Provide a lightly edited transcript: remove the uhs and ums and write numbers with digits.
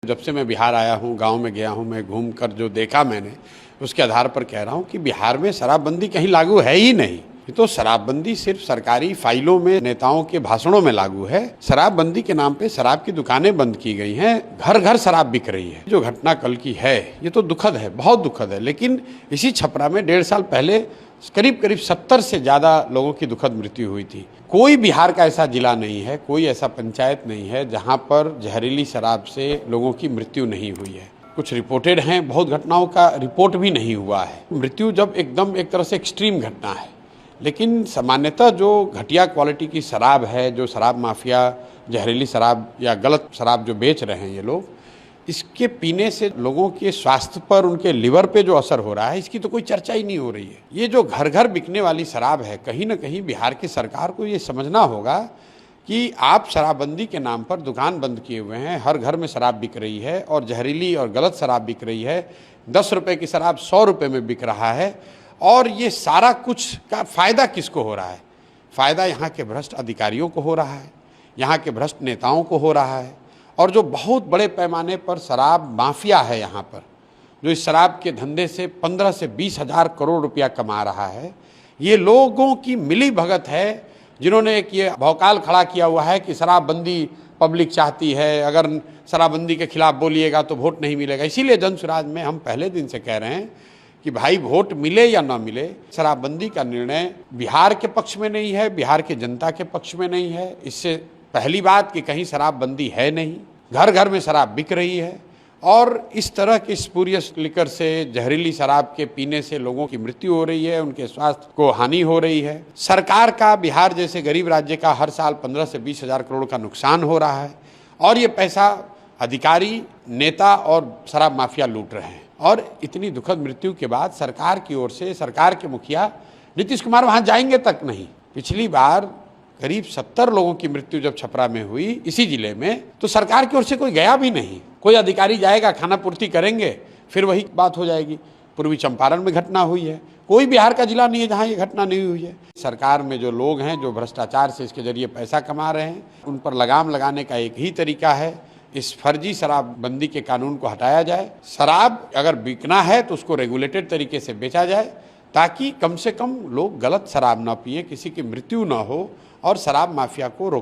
जब से मैं बिहार आया हूँ, गांव में गया हूँ, मैं घूम कर जो देखा मैंने, उसके आधार पर कह रहा हूँ कि बिहार में शराबबंदी कहीं लागू है ही नहीं। ये तो शराबबंदी सिर्फ सरकारी फाइलों में, नेताओं के भाषणों में लागू है। शराबबंदी के नाम पे शराब की दुकानें बंद की गई हैं, घर घर शराब बिक रही है। जो घटना कल की है, ये तो दुखद है, बहुत दुखद है। लेकिन इसी छपरा में 1.5 साल पहले करीब 70 से ज़्यादा लोगों की दुखद मृत्यु हुई थी। कोई बिहार का ऐसा जिला नहीं है, कोई ऐसा पंचायत नहीं है जहां पर जहरीली शराब से लोगों की मृत्यु नहीं हुई है। कुछ रिपोर्टेड हैं, बहुत घटनाओं का रिपोर्ट भी नहीं हुआ है। मृत्यु जब एकदम एक तरह से एक्सट्रीम घटना है, लेकिन सामान्यतः जो घटिया क्वालिटी की शराब है, जो शराब माफिया जहरीली शराब या गलत शराब जो बेच रहे हैं ये लोग, इसके पीने से लोगों के स्वास्थ्य पर, उनके लिवर पे जो असर हो रहा है, इसकी तो कोई चर्चा ही नहीं हो रही है। ये जो घर घर बिकने वाली शराब है, कहीं ना कहीं बिहार की सरकार को ये समझना होगा कि आप शराबबंदी के नाम पर दुकान बंद किए हुए हैं, हर घर में शराब बिक रही है और जहरीली और गलत शराब बिक रही है। 10 रुपये की शराब 100 रुपये में बिक रहा है। और ये सारा कुछ का फ़ायदा किसको हो रहा है? फ़ायदा यहाँ के भ्रष्ट अधिकारियों को हो रहा है, यहाँ के भ्रष्ट नेताओं को हो रहा है। और जो बहुत बड़े पैमाने पर शराब माफिया है यहाँ पर, जो इस शराब के धंधे से 15 से 20 हज़ार करोड़ रुपया कमा रहा है, ये लोगों की मिली भगत है, जिन्होंने एक ये भौकाल खड़ा किया हुआ है कि शराबबंदी पब्लिक चाहती है, अगर शराबबंदी के खिलाफ बोलिएगा तो वोट नहीं मिलेगा। इसीलिए जनसुराज में हम पहले दिन से कह रहे हैं कि भाई वोट मिले या ना मिले, शराबबंदी का निर्णय बिहार के पक्ष में नहीं है, बिहार की जनता के पक्ष में नहीं है। इससे पहली बात कि कहीं शराबबंदी है नहीं, घर घर में शराब बिक रही है और इस तरह की स्पूरियस लिकर से, जहरीली शराब के पीने से लोगों की मृत्यु हो रही है, उनके स्वास्थ्य को हानि हो रही है। सरकार का बिहार जैसे गरीब राज्य का हर साल 15 से 20 हज़ार करोड़ का नुकसान हो रहा है और ये पैसा अधिकारी, नेता और शराब माफिया लूट रहे हैं। और इतनी दुखद मृत्यु के बाद सरकार की ओर से, सरकार के मुखिया नीतीश कुमार वहाँ जाएंगे तक नहीं। पिछली बार करीब 70 लोगों की मृत्यु जब छपरा में हुई, इसी जिले में, तो सरकार की ओर से कोई गया भी नहीं। कोई अधिकारी जाएगा, खाना पूर्ति करेंगे, फिर वही बात हो जाएगी। पूर्वी चंपारण में घटना हुई है, कोई बिहार का जिला नहीं है जहां ये घटना नहीं हुई है। सरकार में जो लोग हैं, जो भ्रष्टाचार से इसके जरिए पैसा कमा रहे हैं, उन पर लगाम लगाने का एक ही तरीका है, इस फर्जी शराबबंदी के कानून को हटाया जाए। शराब अगर बिकना है तो उसको रेगुलेटेड तरीके से बेचा जाए, ताकि कम से कम लोग गलत शराब ना पिए, किसी की मृत्यु ना हो और शराब माफिया को रोका